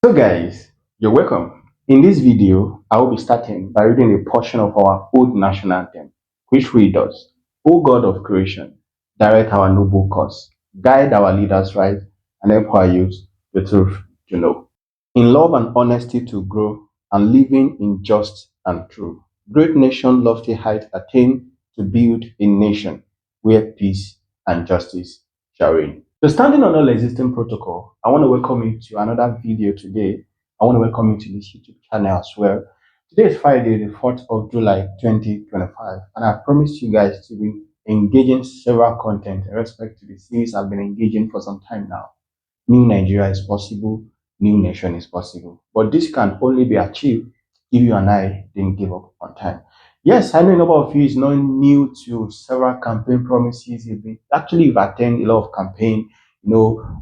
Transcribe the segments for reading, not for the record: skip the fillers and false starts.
So guys, you're welcome. In this video, I will be starting by reading a portion of our old national anthem, which reads us, O God of creation, direct our noble cause, guide our leaders right, and help our youth the truth to know. In love and honesty to grow, and living in just and true. Great nation, lofty height attain to build a nation where peace and justice shall reign. So standing on all existing protocol, I want to welcome you to another video today. I want to welcome you to this YouTube channel as well. Today is Friday, the 4th of July, 2025, and I promised you guys to be engaging several content in respect to the series I've been engaging for some time now. New Nigeria is possible, new nation is possible. But this can only be achieved if you and I didn't give up on time. Yes, I know a number of you is not new to several campaign promises. You've attended a lot of campaign,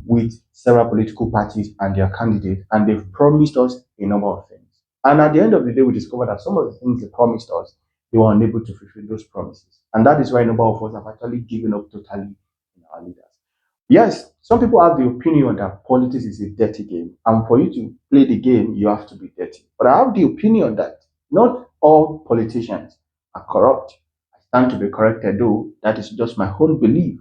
with several political parties and their candidates, and they've promised us a number of things. And at the end of the day, we discovered that some of the things they promised us, they were unable to fulfill those promises. And that is why a number of us have actually given up totally in our leaders. Yes, some people have the opinion that politics is a dirty game, and for you to play the game, you have to be dirty. But I have the opinion that not all politicians are corrupt. I stand to be corrected, though that is just my own belief.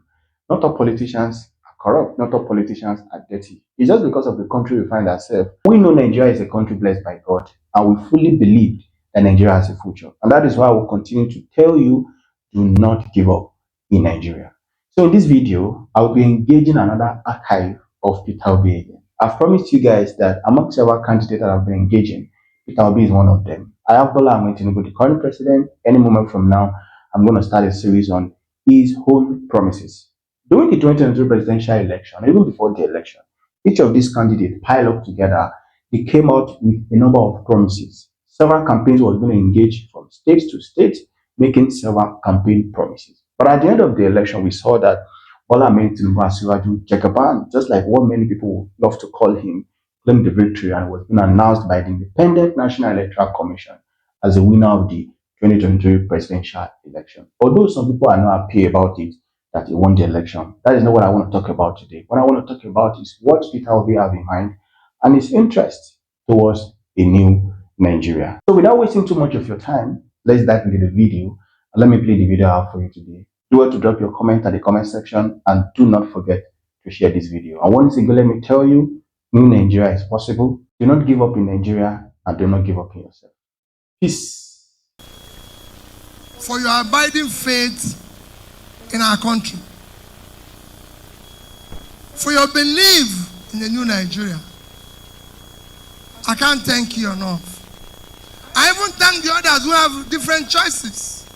Not all politicians are corrupt, not all politicians are dirty. It's just because of the country we find ourselves. We know Nigeria is a country blessed by God, and we fully believe that Nigeria has a future. And that is why I will continue to tell you, do not give up in Nigeria. So in this video, I'll be engaging another archive of Peter Obi again. I've promised you guys that among several candidates that I've been engaging, Peter Obi is one of them. I have Bola Ahmed Tinubu, the current president. Any moment from now, I'm going to start a series on his own promises. During the 2023 presidential election, even before the election, each of these candidates piled up together. They came out with a number of promises. Several campaigns were going to engage from state to state, making several campaign promises. But at the end of the election, we saw that Bola Ahmed Tinubu Asiwaju Jagaban, just like what many people would love to call him, claimed the victory and was being announced by the Independent National Electoral Commission as the winner of the 2023 presidential election. Although some people are not happy about it, that he won the election, that is not what I want to talk about today. What I want to talk about is what Peter Obi have in mind and his interest towards a new Nigeria. So without wasting too much of your time, let's dive into the video. Let me play the video out for you today. Do well to drop your comment at the comment section, and do not forget to share this video. And once again, let me tell you, new Nigeria is possible. Do not give up in Nigeria, and do not give up in yourself. Peace. For your abiding faith in our country, for your belief in the new Nigeria. I can't thank you enough. I even thank the others who have different choices.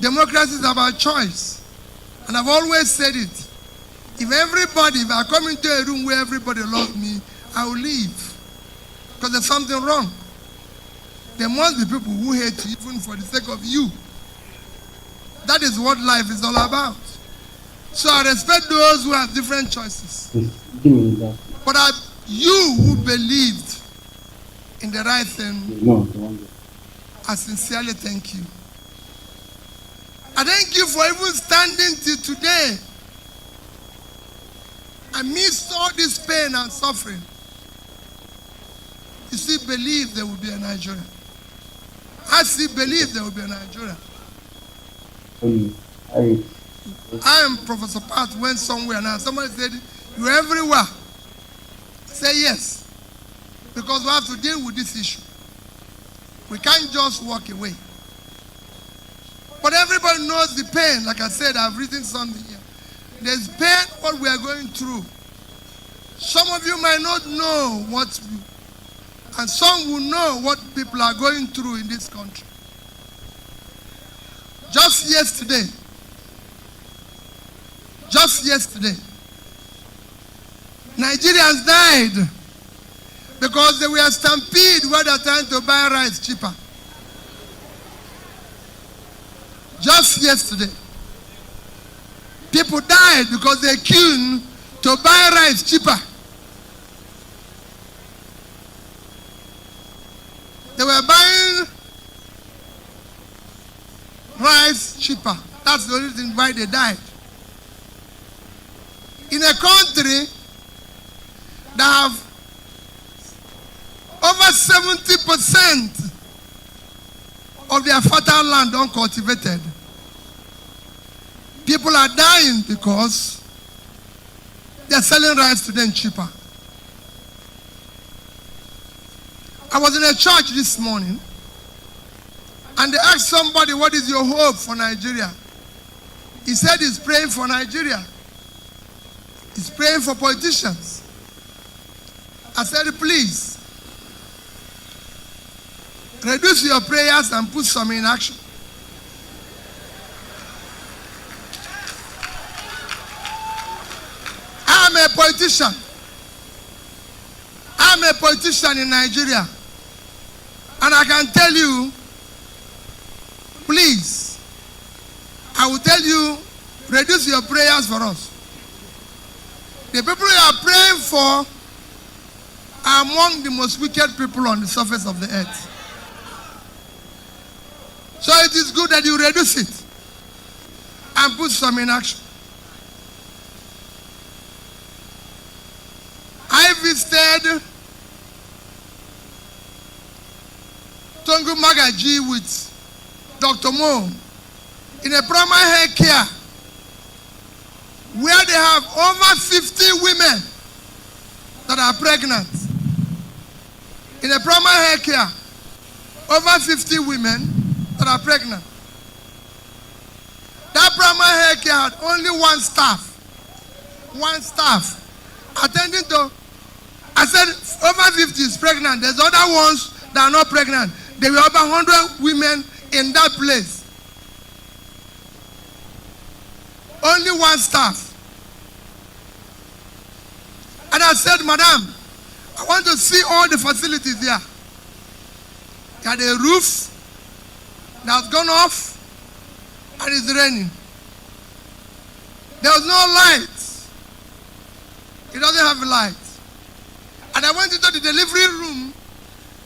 Democracy is about choice. And I've always said it. If I come into a room where everybody loves me, I will leave. Because there's something wrong. There must be people who hate you even for the sake of you. That is what life is all about. So I respect those who have different choices. Give me that. But you who believed in the right thing, No, I sincerely thank you. I thank you for even standing till today. Amidst all this pain and suffering, you still believe there will be a Nigeria. I still believe there will be a Nigeria. I am Professor Pat went somewhere now. Somebody said, you're everywhere. I say yes. Because we have to deal with this issue. We can't just walk away. But everybody knows the pain. Like I said, I've written something here. There's pain what we are going through. Some of you might not know and some will know what people are going through in this country. Just yesterday, Nigerians died because they were stampede where they're trying to buy rice cheaper. Just yesterday, people died because they queued to buy rice cheaper. They were buying rice cheaper. That's the only reason why they died. In a country that have 70% of their fertile land uncultivated. People are dying because they're selling rice to them cheaper. I was in a church this morning, and they asked somebody, what is your hope for Nigeria? He said he's praying for Nigeria. He's praying for politicians. I said, please, reduce your prayers and put some in action. I'm a politician. I'm a politician in Nigeria. And I can tell you, please, I will tell you, reduce your prayers for us. The people you are praying for are among the most wicked people on the surface of the earth. So it is good that you reduce it and put some in action. I visited Tongu Magaji with Dr. Mo in a primary health care where they have over 50 women that are pregnant. In a primary health care, over 50 women that are pregnant. That primary health care had only one staff attending to. I said over 50 is pregnant. There's other ones that are not pregnant. There were over 100 women in that place. Only one staff. And I said, Madam, I want to see all the facilities there. There had a roof that's gone off and it's raining. There was no light. It doesn't have a light. And I went into the delivery room.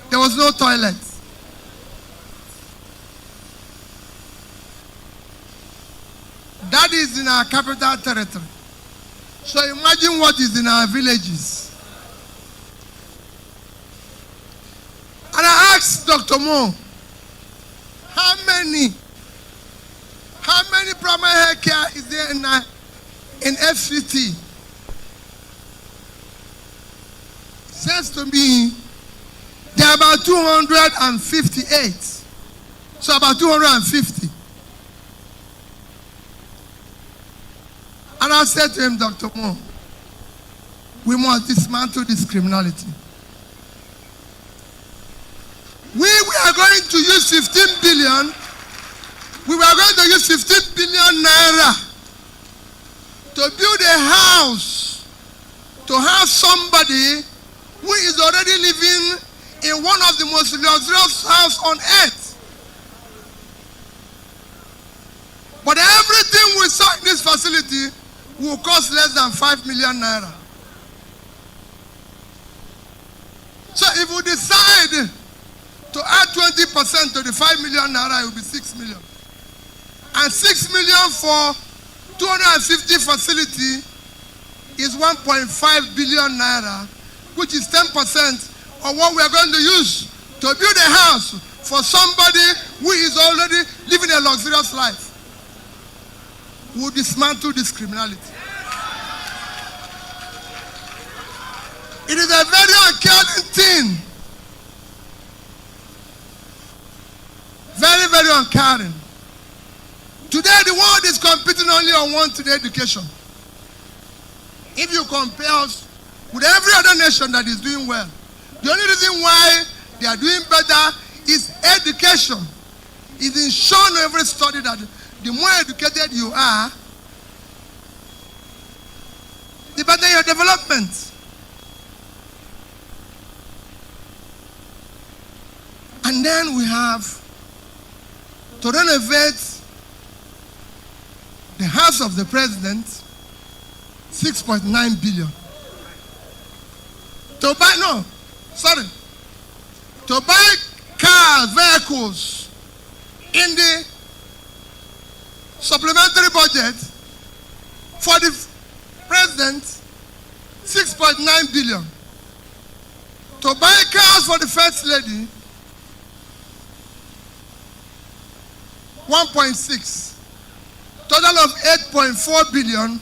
There was no toilet. That is in our capital territory. So imagine what is in our villages. And I asked Dr. Mo, how many primary health care is there in FCT? Says to me, there are about 258. So about 250. And I said to him, Dr. Mo, we must dismantle this criminality. We are going to use 15 billion. We were going to use 15 billion naira to build a house, to have somebody who is already living in one of the most luxurious houses on earth. But everything we saw in this facility will cost less than 5 million naira. So if we decide to add 20% to the 5 million naira, it will be 6 million. And 6 million for 250 facility is 1.5 billion naira, which is 10% of what we are going to use to build a house for somebody who is already living a luxurious life. We will dismantle this criminality. It is a very uncaring thing. Very, very uncaring. Today the world is competing only on one today education. If you compare us with every other nation that is doing well, the only reason why they are doing better is education. It is shown in every study that the more educated you are, the better your development. And then we have to renovate the house of the president, 6.9 billion. To buy cars, vehicles in the supplementary budget for the president, 6.9 billion. To buy cars As for the First Lady, 1.6. Total of 8.4 billion.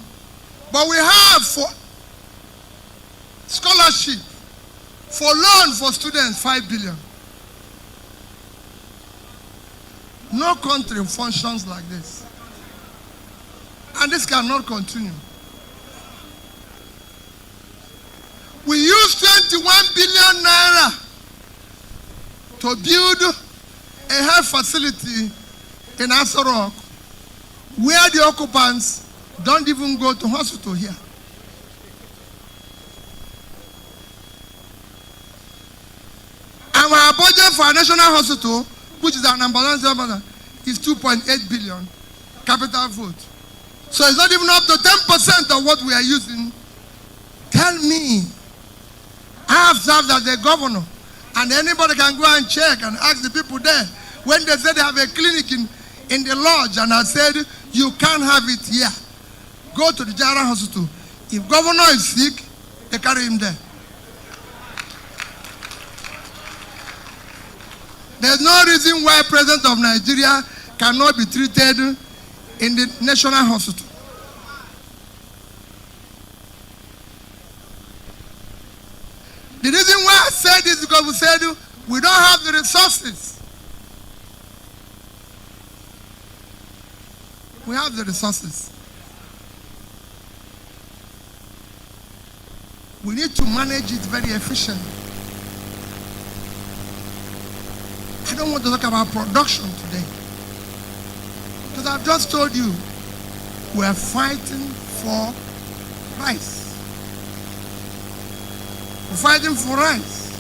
But we have for scholarship, for loan for students, 5 billion. No country functions like this. And this cannot continue. We use 21 billion naira to build a health facility in Aso Rock, where the occupants don't even go to hospital here. Our budget for a national hospital, which is our number one, is 2.8 billion capital vote. So it's not even up to 10% of what we are using. Tell me, I have served as a governor, and anybody can go and check and ask the people there. When they said they have a clinic in the lodge, and I said, you can't have it here. Go to the general hospital. If governor is sick, they carry him there. There's no reason why President of Nigeria cannot be treated in the national hospital. The reason why I said this is because we said we don't have the resources. We have the resources. We need to manage it very efficiently. I don't want to talk about production today, because I've just told you we are fighting for rice. We're fighting for rice.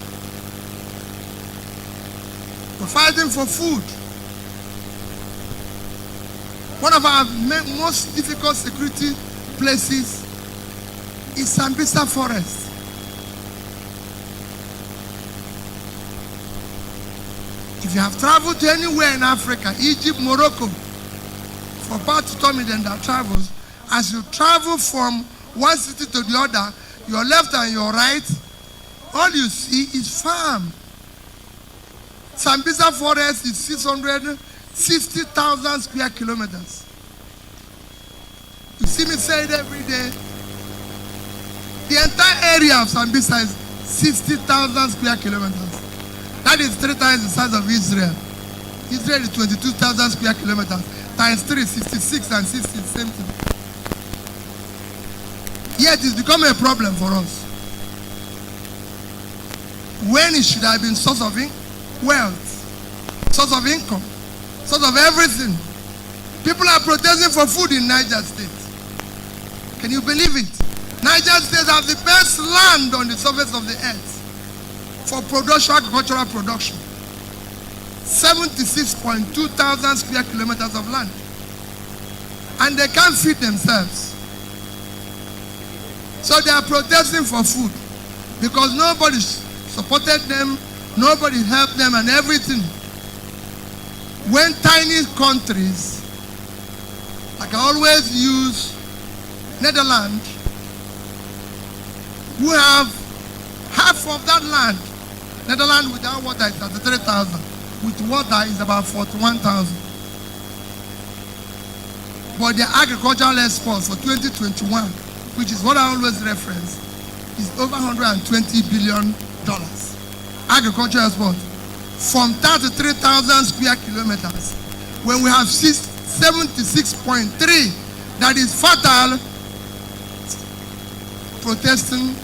We're fighting for food. One of our most difficult security places is Sambisa Forest. If you have traveled to anywhere in Africa, Egypt, Morocco, for part to Tommy then that travels, as you travel from one city to the other, your left and your right, all you see is farm. Sambisa Forest is 660,000 square kilometers. You see me say it every day. The entire area of Sambisa is 60,000 square kilometers. That is 3 times the size of Israel. Israel is 22,000 square kilometers. Times 3, 66 and 60, same thing. Yet it's become a problem for us. When it should have been source of wealth, source of income, source of everything. People are protesting for food in Niger State. Can you believe it? Niger State has the best land on the surface of the earth for production, agricultural production. 76.2 thousand square kilometers of land. And they can't feed themselves. So they are protesting for food because nobody supported them, nobody helped them and everything. When tiny countries, like I always use Netherlands, who have half of that land. Netherlands without water is 33,000. With water is about 41,000. But their agricultural exports for 2021, which is what I always reference, is over $120 billion. Agricultural export from 33,000 square kilometers, when we have 76.3 that is fertile, protesting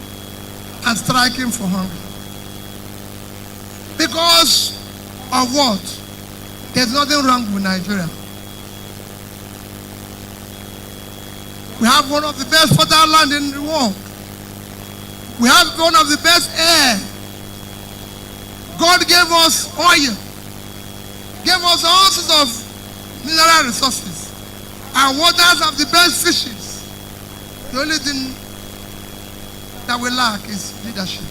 and striking for hunger. Because of what? There's nothing wrong with Nigeria. We have one of the best fertile land in the world. We have one of the best air. God gave us oil, gave us all sorts of mineral resources. Our waters have the best fishes. The only thing that we lack is leadership.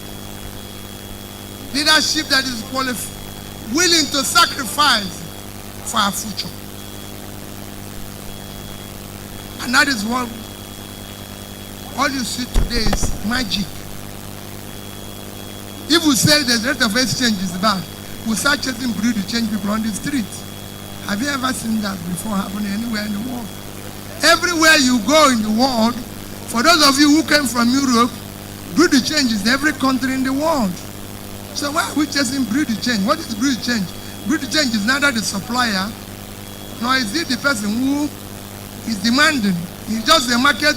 Leadership that is willing to sacrifice for our future. And that is what all you see today is magic. If we say the rate of exchange is bad, we start chasing brew to change people on the street. Have you ever seen that before happening anywhere in the world? Everywhere you go in the world, for those of you who came from Europe, brew to change is every country in the world. So why are we chasing brew to change? What is brew to change? Brew to change is neither the supplier, nor is it the person who is demanding. He's just a market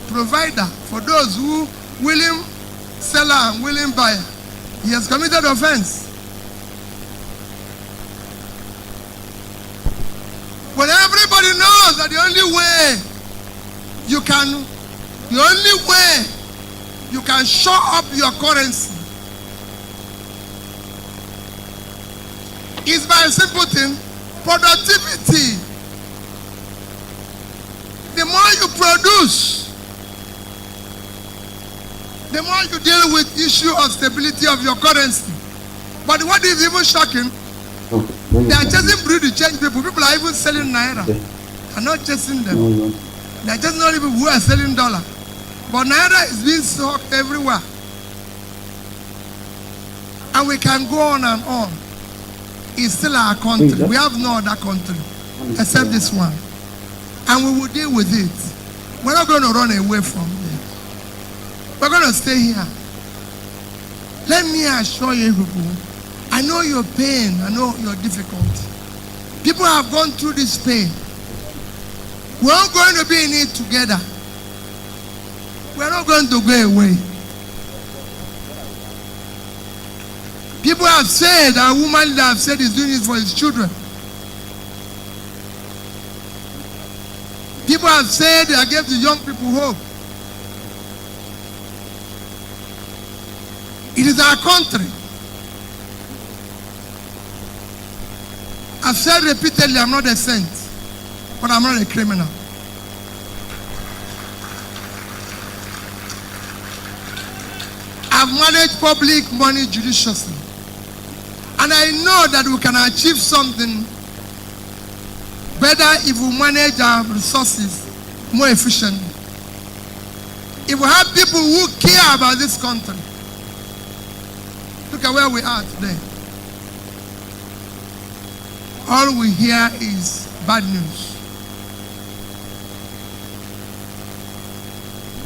provider for those who willing seller and willing buyer. He has committed offense. But everybody knows that the only way you can show up your currency is by a simple thing, productivity. The more you produce, the more you deal with issue of stability of your currency. But what is even shocking, they are chasing brew to change people. People are even selling naira. They're not chasing them. They're just not even who are selling dollar. But naira is being sold everywhere. And we can go on and on. It's still our country. We have no other country except this one. And we will deal with it. We're not going to run away from it. We're going to stay here. Let me assure you people, I know your pain, I know your difficulty. People have gone through this pain. We're all going to be in it together. We're not going to go away. People have said, a woman that have said is doing it for his children. People have said they are giving the young people hope. It is our country. I've said repeatedly, I'm not a saint, but I'm not a criminal. I've managed public money judiciously. And I know that we can achieve something better if we manage our resources more efficiently. If we have people who care about this country. Look at where we are today. All we hear is bad news.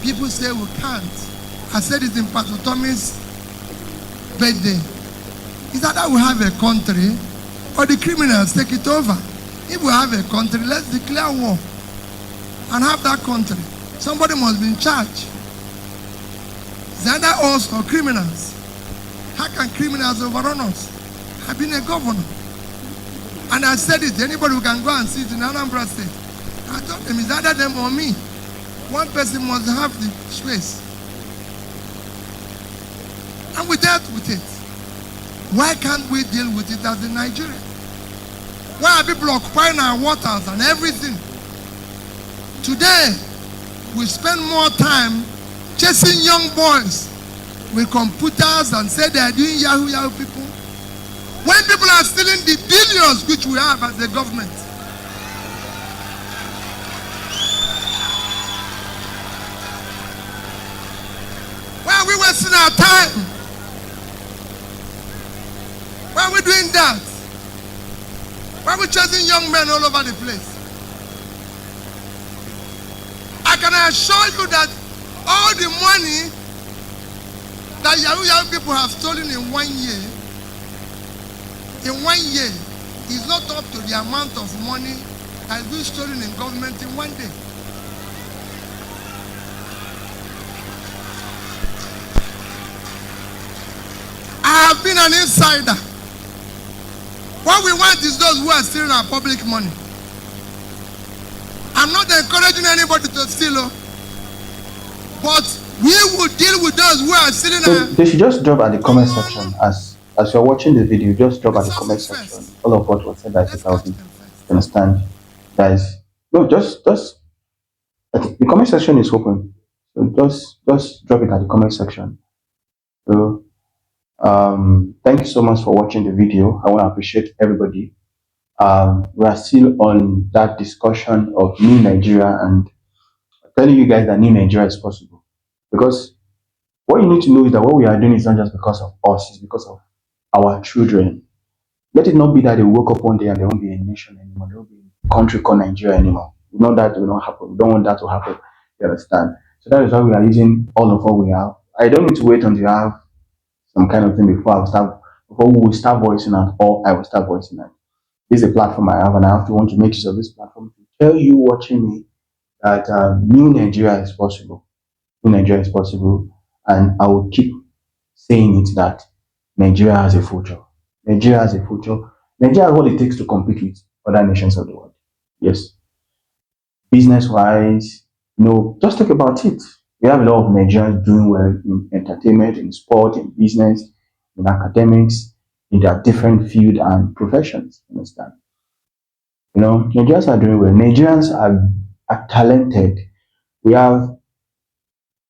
People say we can't. I said it in Pastor Tommy's birthday. Is that we have a country or the criminals take it over? If we have a country, let's declare war and have that country. Somebody must be in charge. It's either us or criminals. How can criminals overrun us? I've been a governor. And I said it, anybody who can go and sit in Anambra State. I told them, it's either them or me. One person must have the space. And we dealt with it. Why can't we deal with it as in Nigeria? Why are people occupying our waters and everything? Today, we spend more time chasing young boys with computers and say they are doing Yahoo people. When people are stealing the billions which we have as the government. Why are we wasting our time? Why are we doing that? Why are we chasing young men all over the place? I can assure you that all the money that Yahoo people have stolen in 1 year, is not up to the amount of money that has been stolen in government in 1 day. I have been an insider. What we want is those who are stealing our public money. I'm not encouraging anybody to steal, but we will deal with those who are stealing So they should just drop at the comment section as you're watching the video. Just drop at the comment section all of what was said by Peter Obi. Understand, guys? No, just the comment section is open. So just drop it at the comment section. So thank you so much for watching the video. I want to appreciate everybody. We are still on that discussion of new Nigeria and telling you guys that new Nigeria is possible, because What you need to know is that what we are doing is not just because of us, it's because of our children. Let it not be that they woke up one day and there won't be a nation anymore, there won't be a country called Nigeria anymore. We know that will not happen. We don't want that to happen. You understand? So that is why we are using all of what we have. I don't need to wait until I have some kind of thing before we will start voicing out, or I will start voicing out. This is a platform I have, and I have to want to make use of this platform to tell you watching me that new Nigeria is possible. New Nigeria is possible, and I will keep saying it that Nigeria has a future. Nigeria has a future. Nigeria has what it takes to compete with other nations of the world. Yes, business wise, just talk about it. We have a lot of Nigerians doing well in entertainment, in sport, in business, in academics, in their different field and professions. Understand? Nigerians are doing well. Nigerians are talented. We have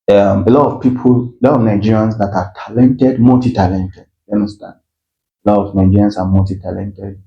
a lot of people, a lot of Nigerians that are talented, multi-talented. You understand? A lot of Nigerians are multi-talented.